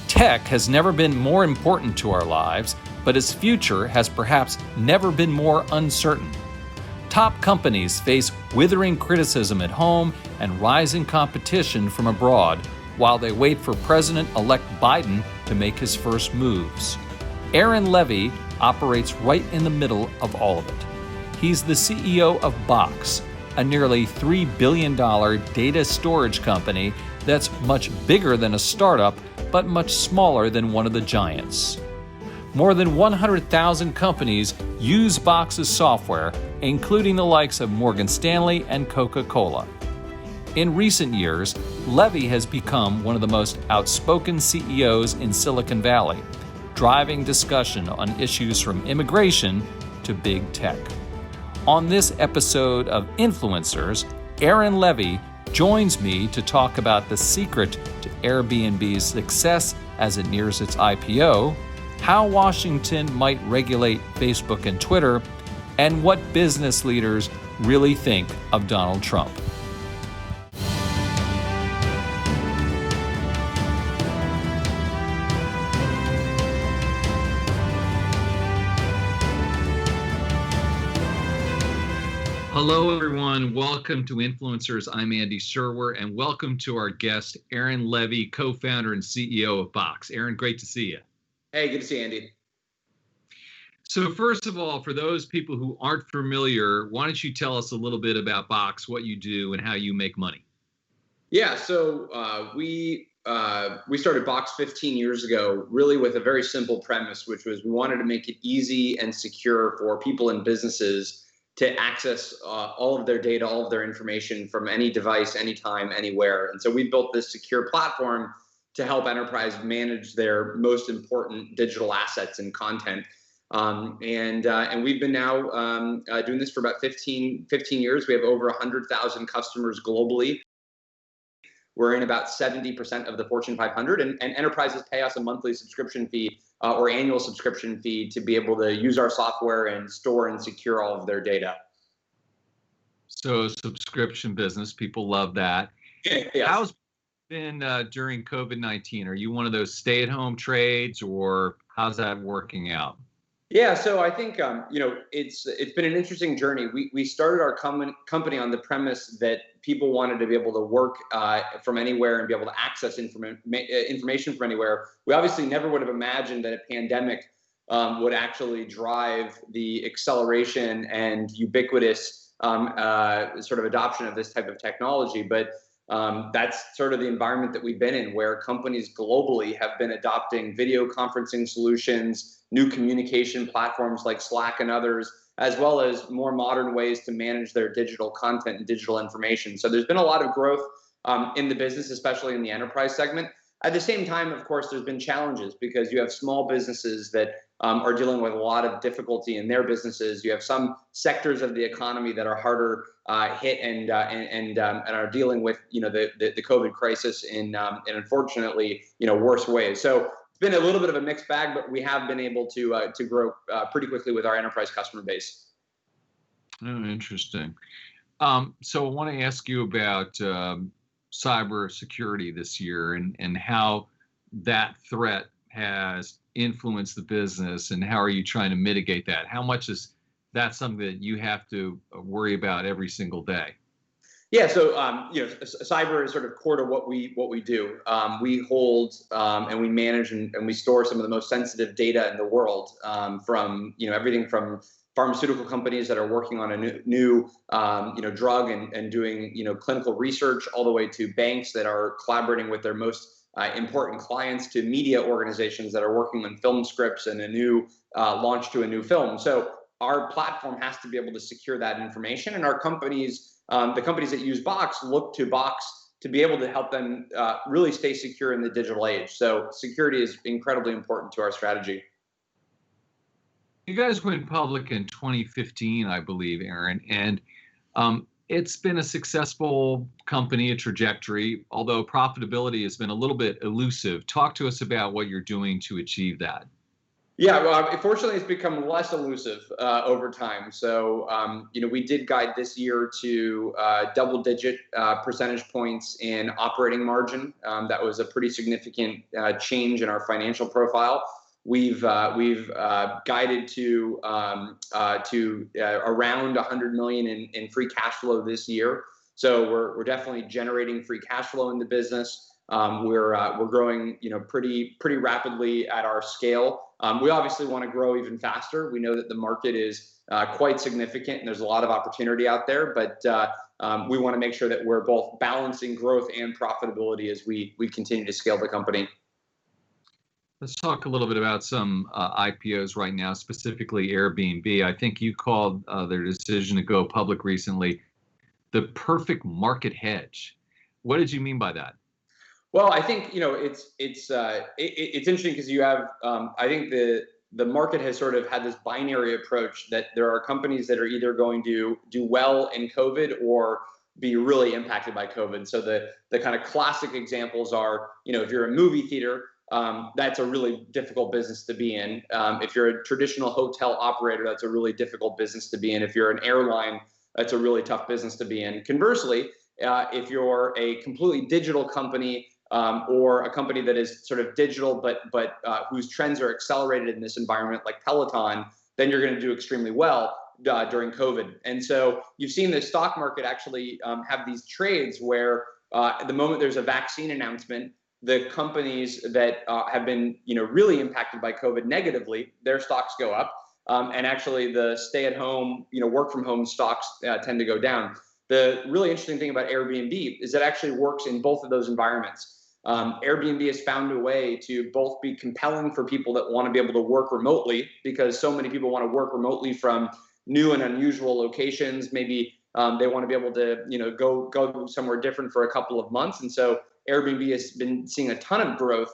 Tech has never been more important to our lives, but its future has perhaps never been more uncertain. Top companies face withering criticism at home and rising competition from abroad while they wait for President-elect Biden to make his first moves. Aaron Levie operates right in the middle of all of it. He's the CEO of Box, a nearly $3 billion data storage company that's much bigger than a startup, but much smaller than one of the giants. More than 100,000 companies use Box's software, including the likes of Morgan Stanley and Coca-Cola. In recent years, Levie has become one of the most outspoken CEOs in Silicon Valley, driving discussion on issues from immigration to big tech. On this episode of Influencers, Aaron Levie joins me to talk about the secret to Airbnb's success as it nears its IPO, how Washington might regulate Facebook and Twitter, and what business leaders really think of Donald Trump. Hello, everyone. Welcome to Influencers. I'm Andy Serwer, and welcome to our guest, Aaron Levie, co-founder and CEO of Box. Aaron, great to see you. Hey, good to see you, Andy. So first of all, for those people who aren't familiar, why don't you tell us a little bit about Box, what you do, and how you make money? Yeah, so we started Box 15 years ago, really with a very simple premise, which was we wanted to make it easy and secure for people and businesses to access all of their data, all of their information from any device, anytime, anywhere. And so we built this secure platform to help enterprise manage their most important digital assets and content. And we've been now doing this for about 15 years. We have over 100,000 customers globally. We're in about 70% of the Fortune 500, and enterprises pay us a monthly subscription fee or annual subscription fee to be able to use our software and store and secure all of their data. So subscription business, people love that. Yes. How's it been during COVID-19? Are you one of those stay-at-home trades, or how's that working out? Yeah, so I think it's been an interesting journey. We started our company on the premise that people wanted to be able to work from anywhere and be able to access information from anywhere. We obviously never would have imagined that a pandemic would actually drive the acceleration and ubiquitous sort of adoption of this type of technology. But that's sort of the environment that we've been in, where companies globally have been adopting video conferencing solutions, new communication platforms like Slack and others, as well as more modern ways to manage their digital content and digital information. So there's been a lot of growth in the business, especially in the enterprise segment. At the same time, of course, there's been challenges because you have small businesses that are dealing with a lot of difficulty in their businesses. You have some sectors of the economy that are harder hit and are dealing with the COVID crisis in unfortunately worse ways. So it's been a little bit of a mixed bag, but we have been able to grow pretty quickly with our enterprise customer base. Oh, interesting. So I want to ask you about cybersecurity this year and how that threat has influenced the business, and how are you trying to mitigate that? How much is that something that you have to worry about every single day? Yeah, so cyber is sort of core to what we do. We hold and we manage and we store some of the most sensitive data in the world, from everything from pharmaceutical companies that are working on a new drug and doing clinical research, all the way to banks that are collaborating with their most important clients, to media organizations that are working on film scripts and a new launch to a new film. So our platform has to be able to secure that information, and our companies, the companies that use Box, look to Box to be able to help them really stay secure in the digital age. So security is incredibly important to our strategy. You guys went public in 2015, I believe, Aaron, and it's been a successful company, a trajectory, although profitability has been a little bit elusive. Talk to us about what you're doing to achieve that. Yeah, well, fortunately, it's become less elusive over time. So, we did guide this year to double-digit percentage points in operating margin. That was a pretty significant change in our financial profile. We've guided to around 100 million in free cash flow this year. So we're definitely generating free cash flow in the business. We're growing, pretty rapidly at our scale. We obviously want to grow even faster. We know that the market is quite significant and there's a lot of opportunity out there, but we want to make sure that we're both balancing growth and profitability as we continue to scale the company. Let's talk a little bit about some IPOs right now, specifically Airbnb. I think you called their decision to go public recently the perfect market hedge. What did you mean by that? Well, I think it's interesting because you have I think the market has sort of had this binary approach that there are companies that are either going to do well in COVID or be really impacted by COVID. So the kind of classic examples are, if you're a movie theater, that's a really difficult business to be in. If you're a traditional hotel operator, that's a really difficult business to be in. If you're an airline, that's a really tough business to be in. Conversely, if you're a completely digital company, or a company that is sort of digital, but whose trends are accelerated in this environment, like Peloton, then you're going to do extremely well during COVID. And so you've seen the stock market actually have these trades where at the moment there's a vaccine announcement, the companies that have been really impacted by COVID negatively, their stocks go up, and actually the stay-at-home, work-from-home stocks tend to go down. The really interesting thing about Airbnb is it actually works in both of those environments. Airbnb has found a way to both be compelling for people that want to be able to work remotely, because so many people want to work remotely from new and unusual locations. Maybe they want to be able to, go somewhere different for a couple of months. And so Airbnb has been seeing a ton of growth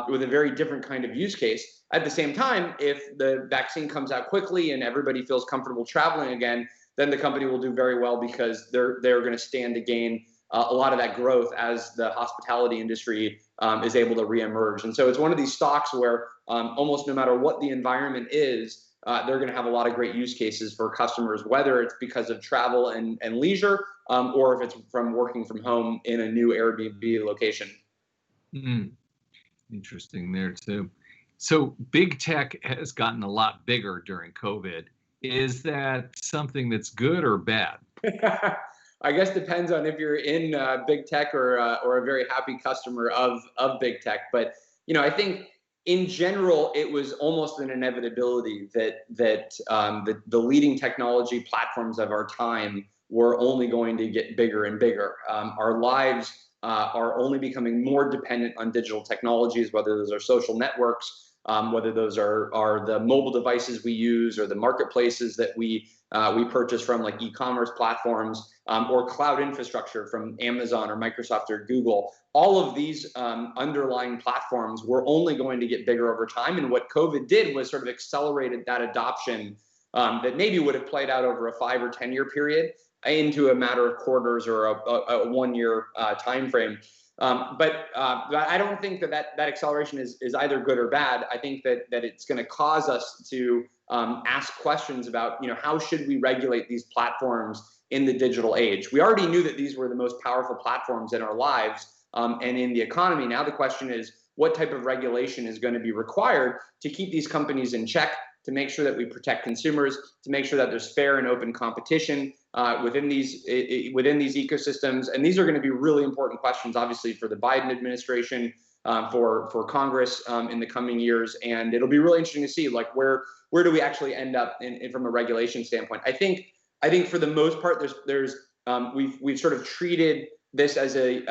with a very different kind of use case. At the same time, if the vaccine comes out quickly and everybody feels comfortable traveling again, then the company will do very well because they're going to stand to gain a lot of that growth as the hospitality industry is able to reemerge. And so it's one of these stocks where almost no matter what the environment is, they're going to have a lot of great use cases for customers, whether it's because of travel and leisure, or if it's from working from home in a new Airbnb location. Mm, interesting there too. So big tech has gotten a lot bigger during COVID. Is that something that's good or bad? I guess depends on if you're in big tech or a very happy customer of big tech. But I think in general it was almost an inevitability that the leading technology platforms of our time were only going to get bigger and bigger. Our lives are only becoming more dependent on digital technologies, whether those are social networks, whether those are the mobile devices we use, or the marketplaces that we purchase from, like e-commerce platforms, or cloud infrastructure from Amazon or Microsoft or Google. All of these underlying platforms were only going to get bigger over time. And what COVID did was sort of accelerated that adoption that maybe would have played out over a 5 or 10 year period into a matter of quarters or a 1 year time frame. But I don't think that acceleration is either good or bad. I think that it's going to cause us to ask questions about, how should we regulate these platforms in the digital age? We already knew that these were the most powerful platforms in our lives and in the economy. Now the question is, what type of regulation is going to be required to keep these companies in check, to make sure that we protect consumers, to make sure that there's fair and open competition within these ecosystems. And these are going to be really important questions, obviously, for the Biden administration, for Congress in the coming years. And it'll be really interesting to see, like, where do we actually end up in from a regulation standpoint. I think for the most part, we've sort of treated this as a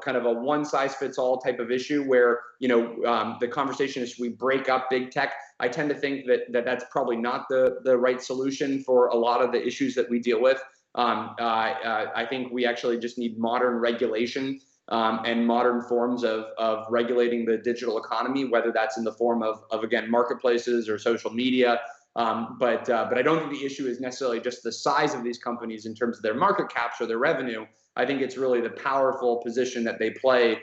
kind of a one size fits all type of issue where, the conversation is, we break up big tech. I tend to think that's probably not the right solution for a lot of the issues that we deal with. I think we actually just need modern regulation and modern forms of regulating the digital economy, whether that's in the form of again, marketplaces or social media. But I don't think the issue is necessarily just the size of these companies in terms of their market caps or their revenue. I think it's really the powerful position that they play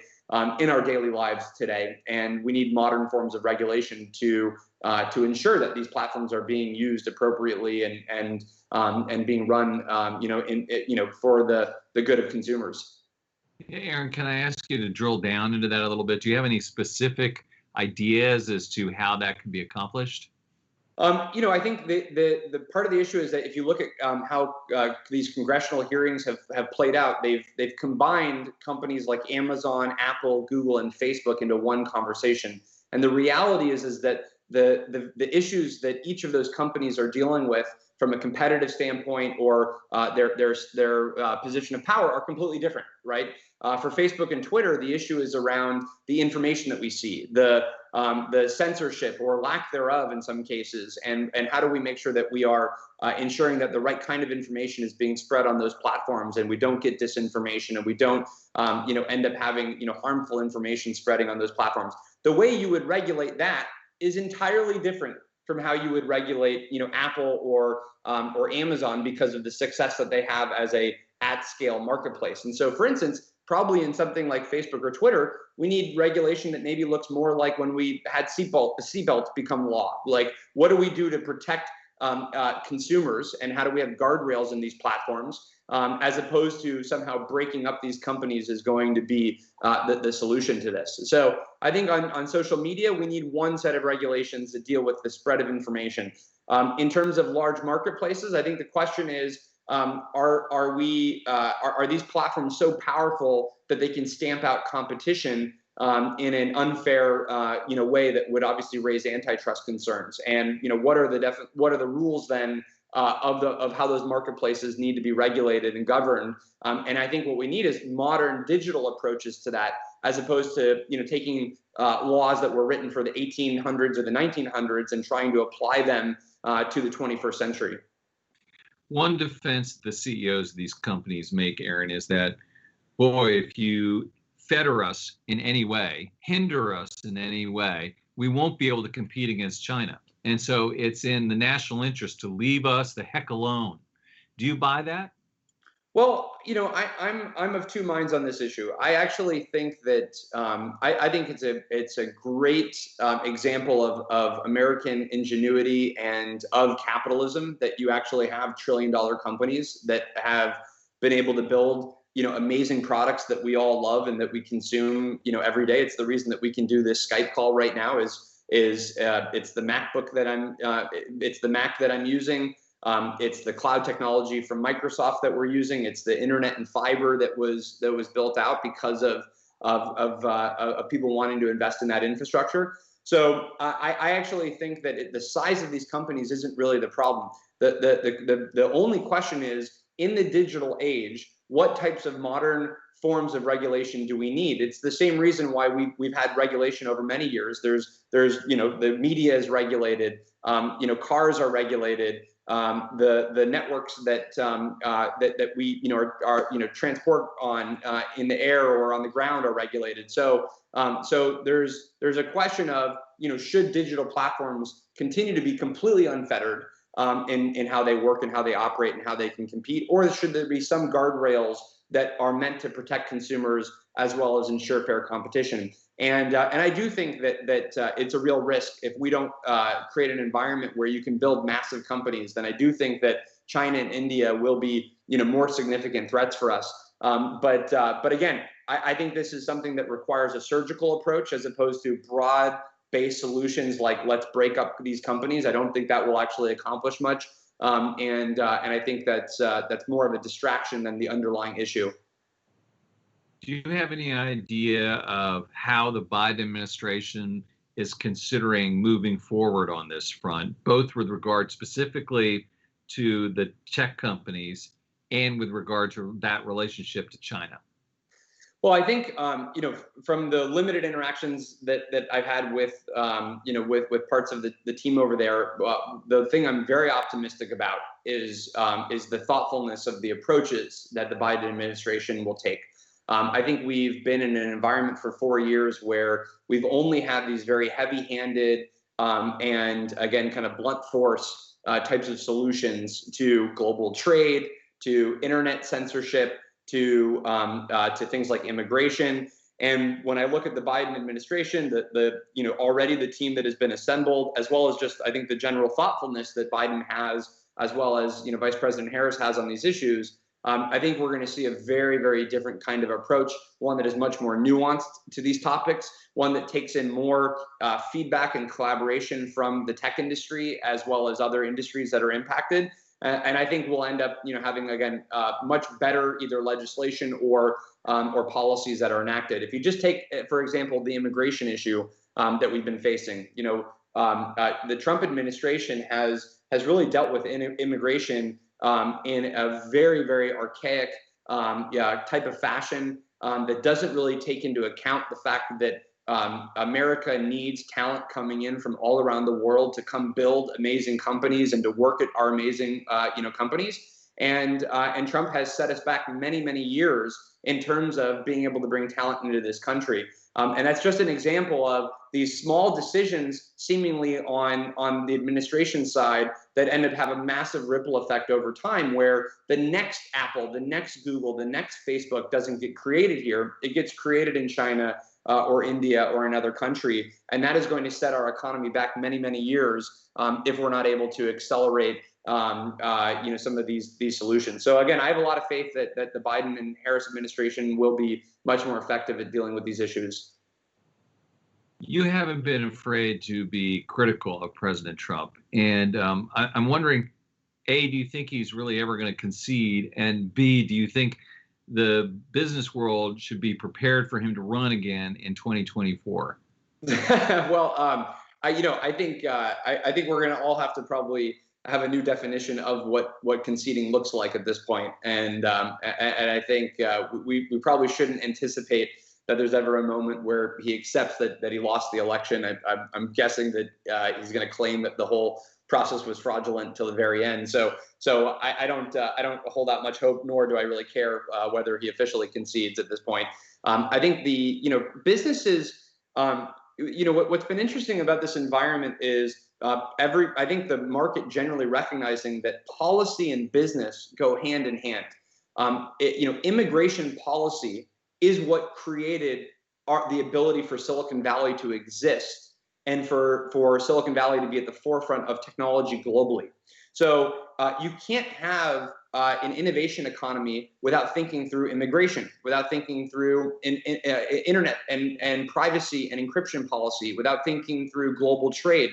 in our daily lives today. And we need modern forms of regulation to ensure that these platforms are being used appropriately and being run, for the good of consumers. Hey, Aaron, can I ask you to drill down into that a little bit? Do you have any specific ideas as to how that can be accomplished? I think the part of the issue is that if you look at how these congressional hearings have played out, they've combined companies like Amazon, Apple, Google, and Facebook into one conversation. And the reality is that the issues that each of those companies are dealing with from a competitive standpoint or their position of power are completely different, right? For Facebook and Twitter, the issue is around the information that we see, the censorship or lack thereof in some cases, and how do we make sure that we are ensuring that the right kind of information is being spread on those platforms, and we don't get disinformation, and we don't end up having harmful information spreading on those platforms. The way you would regulate that is entirely different from how you would regulate Apple or Amazon because of the success that they have as a at-scale marketplace. And so, for instance, probably in something like Facebook or Twitter, we need regulation that maybe looks more like when we had seatbelts become law. Like, what do we do to protect consumers, and how do we have guardrails in these platforms, as opposed to somehow breaking up these companies is going to be the solution to this. So I think on social media, we need one set of regulations that deal with the spread of information. In terms of large marketplaces, I think the question is, are these platforms so powerful that they can stamp out competition in an unfair way that would obviously raise antitrust concerns? And what are the rules then of how those marketplaces need to be regulated and governed? And I think what we need is modern digital approaches to that, as opposed to taking laws that were written for the 1800s or the 1900s and trying to apply them to the 21st century. One defense the CEOs of these companies make, Aaron, is that, boy, if you fetter us in any way, hinder us in any way, we won't be able to compete against China. And so it's in the national interest to leave us the heck alone. Do you buy that? Well, I'm of two minds on this issue. I actually think that I think it's a great example of American ingenuity and of capitalism that you actually have trillion-dollar companies that have been able to build amazing products that we all love and that we consume every day. It's the reason that we can do this Skype call right now. Is it's the MacBook that it's the Mac that I'm using. It's the cloud technology from Microsoft that we're using. It's the internet and fiber that was built out because of people wanting to invest in that infrastructure. So I actually think that the size of these companies isn't really the problem. The only question is, in the digital age, what types of modern forms of regulation do we need? It's the same reason why we've had regulation over many years. There's the media is regulated. Cars are regulated. The networks that we transport on in the air or on the ground are regulated. So there's a question of should digital platforms continue to be completely unfettered in how they work and how they operate and how they can compete, or should there be some guardrails that are meant to protect consumers as well as ensure fair competition? And I do think that it's a real risk if we don't create an environment where you can build massive companies. Then I do think that China and India will be more significant threats for us. But again, I think this is something that requires a surgical approach as opposed to broad-based solutions like let's break up these companies. I don't think that will actually accomplish much. And I think that's more of a distraction than the underlying issue. Do you have any idea of how the Biden administration is considering moving forward on this front, both with regard specifically to the tech companies and with regard to that relationship to China? Well, I think from the limited interactions that I've had with with parts of the team over there, the thing I'm very optimistic about is the thoughtfulness of the approaches that the Biden administration will take. I think we've been in an environment for 4 years where we've only had these very heavy-handed and, again, kind of blunt force types of solutions to global trade, to internet censorship, to things like immigration. And when I look at the Biden administration, already the team that has been assembled, as well as just I think the general thoughtfulness that Biden has, as well as Vice President Harris has on these issues, I think we're going to see a very, very different kind of approach, one that is much more nuanced to these topics, one that takes in more feedback and collaboration from the tech industry as well as other industries that are impacted. And I think we'll end up, having again much better either legislation or policies that are enacted. If you just take, for example, the immigration issue that we've been facing, the Trump administration has really dealt with immigration in a very, very archaic type of fashion that doesn't really take into account the fact that America needs talent coming in from all around the world to come build amazing companies and to work at our amazing companies. And Trump has set us back many, many years in terms of being able to bring talent into this country. And that's just an example of these small decisions seemingly on the administration side that end up have a massive ripple effect over time, where the next Apple, the next Google, the next Facebook doesn't get created here. It gets created in China or India or another country. And that is going to set our economy back many, many years if we're not able to accelerate some of these solutions. So again, I have a lot of faith that the Biden and Harris administration will be much more effective at dealing with these issues. You haven't been afraid to be critical of President Trump. And I'm wondering, A, do you think he's really ever going to concede? And B, do you think the business world should be prepared for him to run again in 2024? Well, I think we're going to all have to probably have a new definition of what conceding looks like at this point. And I think we probably shouldn't anticipate that there's ever a moment where he accepts that he lost the election. I'm guessing that he's going to claim that the whole process was fraudulent till the very end. So I don't hold out much hope, nor do I really care whether he officially concedes at this point. I think businesses. What's been interesting about this environment is I think the market generally recognizing that policy and business go hand in hand. Immigration policy is what created the ability for Silicon Valley to exist and for Silicon Valley to be at the forefront of technology globally. So you can't have an innovation economy without thinking through immigration, without thinking through internet and privacy and encryption policy, without thinking through global trade.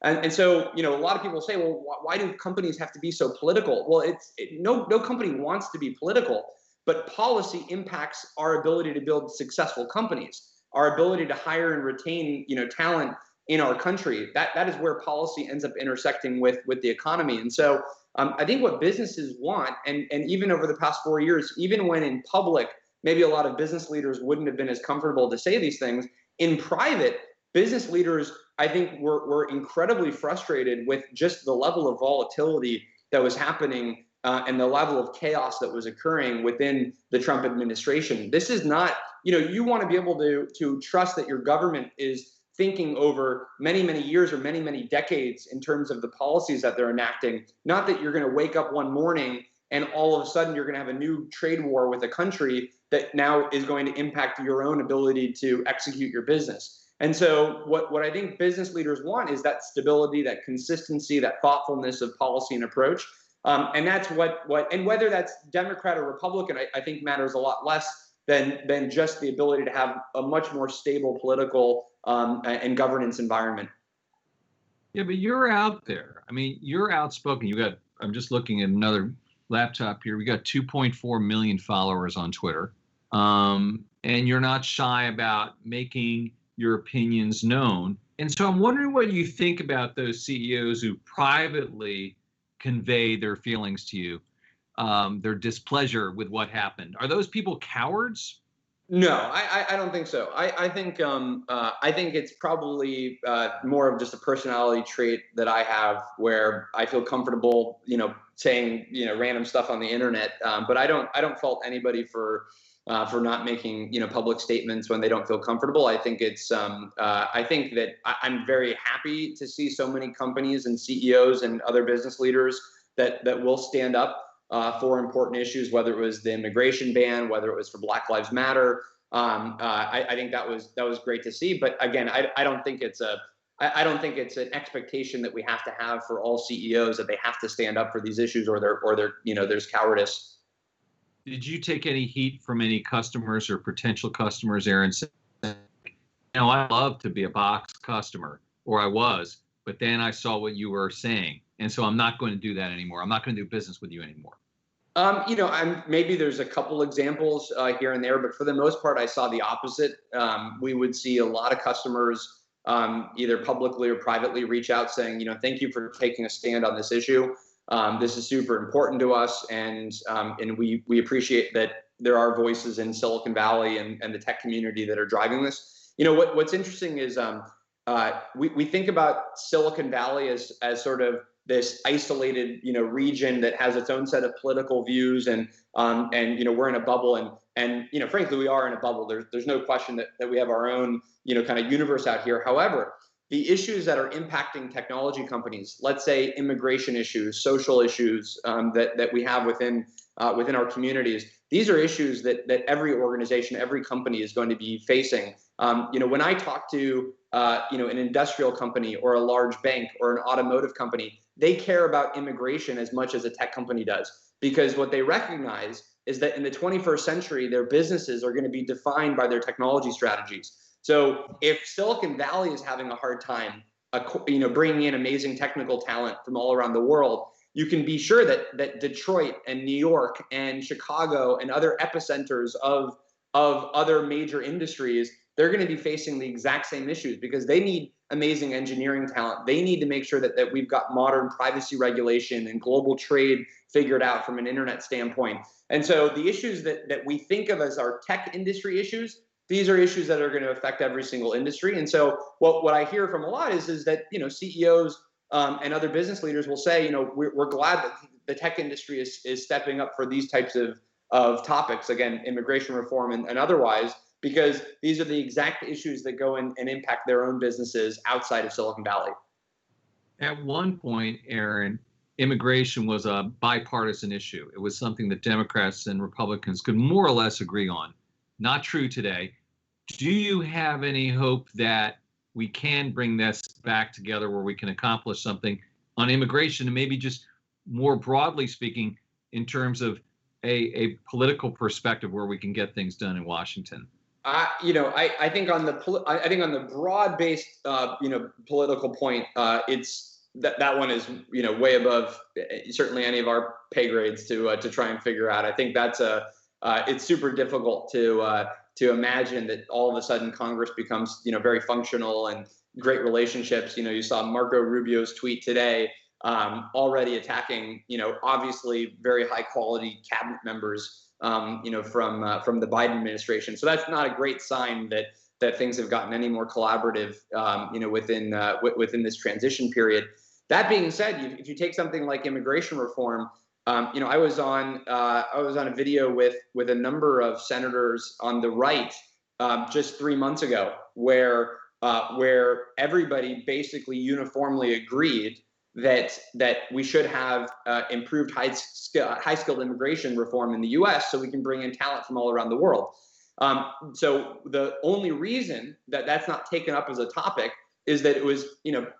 And so, a lot of people say, well, why do companies have to be so political? Well, no company wants to be political, but policy impacts our ability to build successful companies, our ability to hire and retain, talent in our country. That is where policy ends up intersecting with the economy. And so I think what businesses want, and even over the past 4 years, even when in public, maybe a lot of business leaders wouldn't have been as comfortable to say these things, in private, business leaders, I think, were incredibly frustrated with just the level of volatility that was happening and the level of chaos that was occurring within the Trump administration. This is not, you want to be able to trust that your government is thinking over many, many years or many, many decades in terms of the policies that they're enacting. Not that you're going to wake up one morning and all of a sudden you're going to have a new trade war with a country that now is going to impact your own ability to execute your business. And so what I think business leaders want is that stability, that consistency, that thoughtfulness of policy and approach. And that's and whether that's Democrat or Republican, I think matters a lot less than just the ability to have a much more stable political and governance environment. Yeah, but you're out there. I mean, you're outspoken. I'm just looking at another laptop here. We got 2.4 million followers on Twitter. And you're not shy about making your opinions known. And so I'm wondering what you think about those CEOs who privately convey their feelings to you, their displeasure with what happened. Are those people cowards? No, I don't think so. I think it's probably more of just a personality trait that I have, where I feel comfortable, saying random stuff on the internet. But I don't fault anybody for not making public statements when they don't feel comfortable. I think I think that I'm very happy to see so many companies and CEOs and other business leaders that will stand up for important issues, whether it was the immigration ban, whether it was for Black Lives Matter, I think that was great to see. But again, I don't think it's I don't think it's an expectation that we have to have for all CEOs that they have to stand up for these issues, or they're there's cowardice. Did you take any heat from any customers or potential customers, Aaron, saying, I love to be a Box customer, or I was, but then I saw what you were saying, and so I'm not going to do that anymore. I'm not going to do business with you anymore. Maybe there's a couple examples here and there, but for the most part, I saw the opposite. We would see a lot of customers either publicly or privately reach out saying, thank you for taking a stand on this issue. This is super important to us, and we appreciate that there are voices in Silicon Valley and the tech community that are driving this. What's interesting is we think about Silicon Valley as sort of this isolated region that has its own set of political views, and we're in a bubble, and frankly we are in a bubble. There's no question that we have our own kind of universe out here. However, the issues that are impacting technology companies, let's say immigration issues, social issues that we have within our communities, these are issues that every organization, every company is going to be facing. When I talk to an industrial company or a large bank or an automotive company, they care about immigration as much as a tech company does, because what they recognize is that in the 21st century, their businesses are going to be defined by their technology strategies. So if Silicon Valley is having a hard time, bringing in amazing technical talent from all around the world, you can be sure that Detroit and New York and Chicago and other epicenters of other major industries, they're going to be facing the exact same issues, because they need amazing engineering talent. They need to make sure that we've got modern privacy regulation and global trade figured out from an internet standpoint. And so the issues that we think of as our tech industry issues, these are issues that are going to affect every single industry. And so what I hear from a lot is that CEOs and other business leaders will say, we're glad that the tech industry is stepping up for these types of topics, again, immigration reform and otherwise, because these are the exact issues that go and impact their own businesses outside of Silicon Valley. At one point, Aaron, immigration was a bipartisan issue. It was something that Democrats and Republicans could more or less agree on. Not true today. Do you have any hope that we can bring this back together where we can accomplish something on immigration, and maybe just more broadly speaking, in terms of a political perspective where we can get things done in Washington? I think on the broad-based political point, it's that one is way above certainly any of our pay grades to try and figure out. I think that's it's super difficult to imagine that all of a sudden Congress becomes very functional and great relationships. You saw Marco Rubio's tweet today, already attacking obviously very high quality cabinet members from the Biden administration. So that's not a great sign that things have gotten any more collaborative within this transition period. That being said, if you take something like immigration reform, I was on a video with a number of senators on the right just 3 months ago, where everybody basically uniformly agreed that we should have improved high-skilled immigration reform in the U.S. so we can bring in talent from all around the world. So the only reason that that's not taken up as a topic is that it was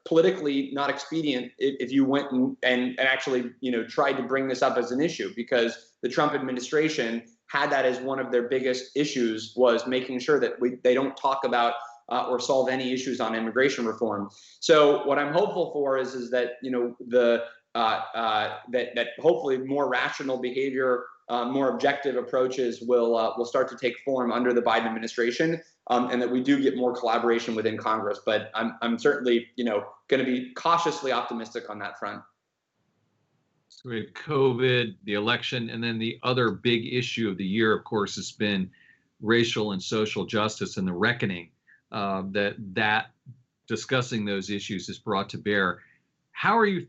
politically not expedient if you went and actually tried to bring this up as an issue, because the Trump administration had that as one of their biggest issues, was making sure that they don't talk about or solve any issues on immigration reform. So what I'm hopeful for is that that hopefully more rational behavior, more objective approaches will start to take form under the Biden administration, and that we do get more collaboration within Congress. But I'm certainly going to be cautiously optimistic on that front. So we have COVID, the election, and then the other big issue of the year, of course, has been racial and social justice and the reckoning that discussing those issues is brought to bear. How are you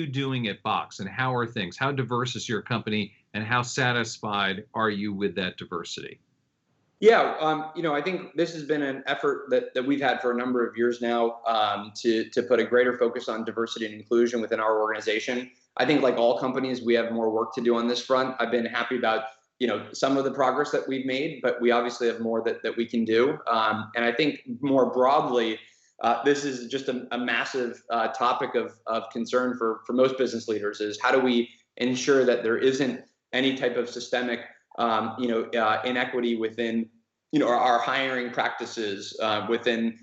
doing at Box, and how are things? How diverse is your company, and how satisfied are you with that diversity? Yeah, I think this has been an effort that we've had for a number of years now, to put a greater focus on diversity and inclusion within our organization. I think, like all companies, we have more work to do on this front. I've been happy about some of the progress that we've made, but we obviously have more that we can do. And I think more broadly, this is just a massive topic of concern for most business leaders, is how do we ensure that there isn't any type of systemic inequity within our hiring practices, within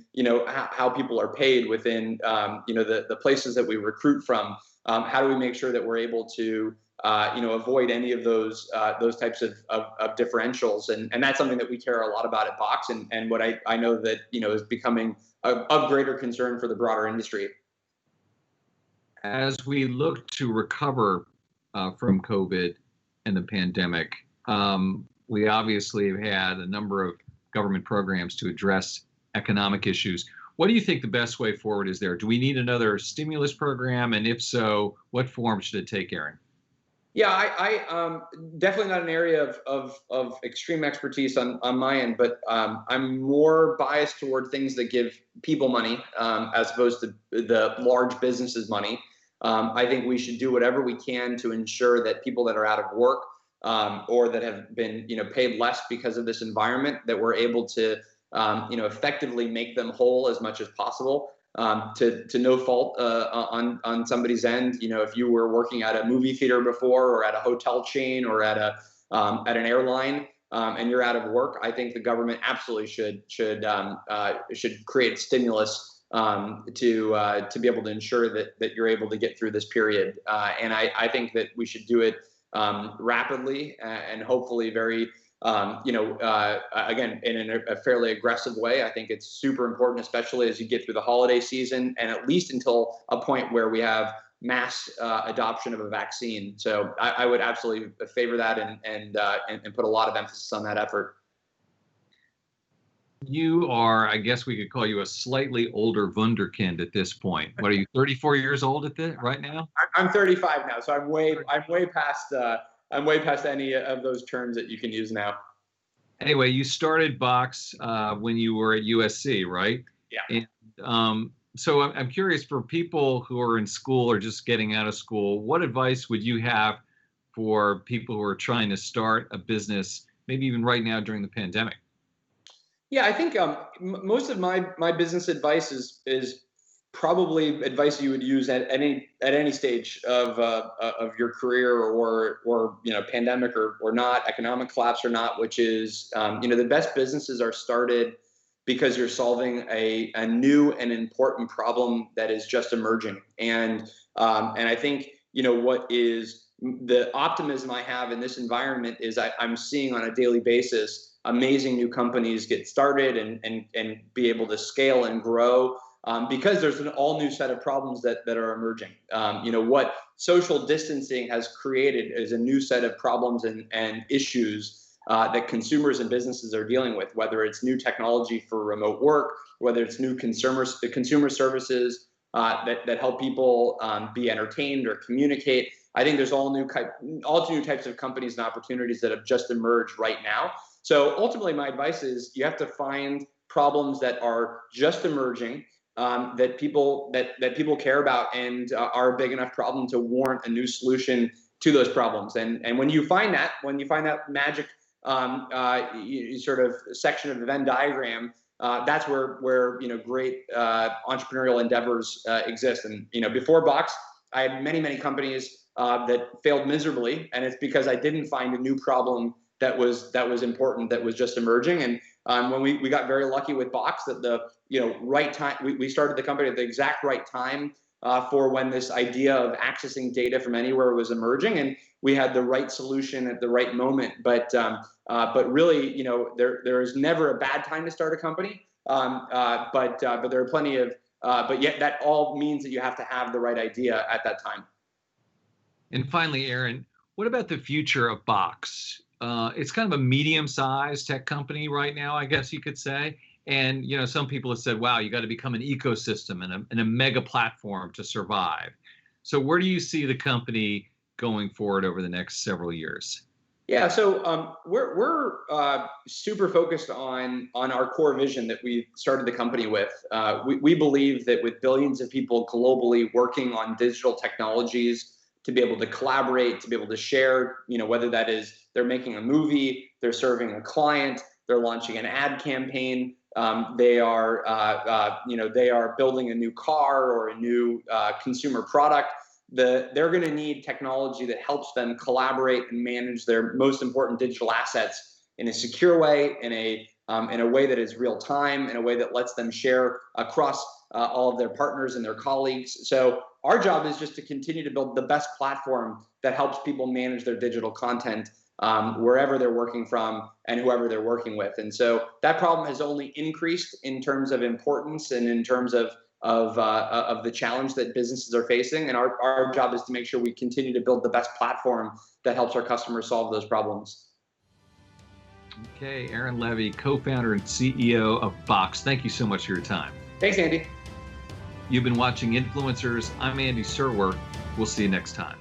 how people are paid, within the places that we recruit from. How do we make sure that we're able to avoid any of those types of differentials, and that's something that we care a lot about at Box, and what I know that is becoming of greater concern for the broader industry. As we look to recover from COVID and the pandemic, we obviously have had a number of government programs to address economic issues. What do you think the best way forward is there? Do we need another stimulus program? And if so, what form should it take, Aaron? Yeah, I definitely not an area of extreme expertise on my end, but I'm more biased toward things that give people money as opposed to the large businesses money. I think we should do whatever we can to ensure that people that are out of work or that have been paid less because of this environment, that we're able to effectively make them whole as much as possible. To no fault on somebody's end. If you were working at a movie theater before, or at a hotel chain, or at an airline, and you're out of work, I think the government absolutely should create stimulus to be able to ensure that you're able to get through this period. And I think that we should do it rapidly and hopefully very again, in a fairly aggressive way. I think it's super important, especially as you get through the holiday season, and at least until a point where we have mass adoption of a vaccine. So I would absolutely favor that and put a lot of emphasis on that effort. You are, I guess we could call you a slightly older wunderkind at this point. What are you, 34 years old right now? I'm 35 now, so I'm way past any of those terms that you can use now. Anyway, you started Box when you were at USC, right? Yeah. And so I'm curious, for people who are in school or just getting out of school, what advice would you have for people who are trying to start a business, maybe even right now during the pandemic? Yeah, I think most of my business advice is probably advice you would use at any stage of your career, or pandemic or not, economic collapse or not, which is the best businesses are started because you're solving a new and important problem that is just emerging. And I think what is the optimism I have in this environment is I'm seeing on a daily basis amazing new companies get started and be able to scale and grow. Because there's an all new set of problems that are emerging. What social distancing has created is a new set of problems and issues that consumers and businesses are dealing with, whether it's new technology for remote work, whether it's new consumer services that help people be entertained or communicate. I think there's all new types of companies and opportunities that have just emerged right now. So ultimately, my advice is you have to find problems that are just emerging, that people care about, and are a big enough problem to warrant a new solution to those problems. And when you find that magic sort of section of the Venn diagram, that's where great entrepreneurial endeavors exist. And before Box, I had many companies that failed miserably, and it's because I didn't find a new problem that was important, that was just emerging. And when we got very lucky with Box, that the right time, we started the company at the exact right time for when this idea of accessing data from anywhere was emerging, and we had the right solution at the right moment. But really, there is never a bad time to start a company. But there are plenty of but yet that all means that you have to have the right idea at that time. And finally, Aaron, what about the future of Box? It's kind of a medium-sized tech company right now, I guess you could say. And some people have said, "Wow, you got to become an ecosystem and a mega platform to survive." So, where do you see the company going forward over the next several years? Yeah, so we're super focused on our core vision that we started the company with. We believe that with billions of people globally working on digital technologies to be able to collaborate, to be able to share, whether that is they're making a movie, they're serving a client, they're launching an ad campaign, they are building a new car or a new consumer product. They're going to need technology that helps them collaborate and manage their most important digital assets in a secure way, in a way that is real time, in a way that lets them share across all of their partners and their colleagues. So our job is just to continue to build the best platform that helps people manage their digital content wherever they're working from and whoever they're working with. And so that problem has only increased in terms of importance and in terms of the challenge that businesses are facing. And our job is to make sure we continue to build the best platform that helps our customers solve those problems. Okay, Aaron Levie, co-founder and CEO of Box. Thank you so much for your time. Thanks, Andy. You've been watching Influencers. I'm Andy Serwer. We'll see you next time.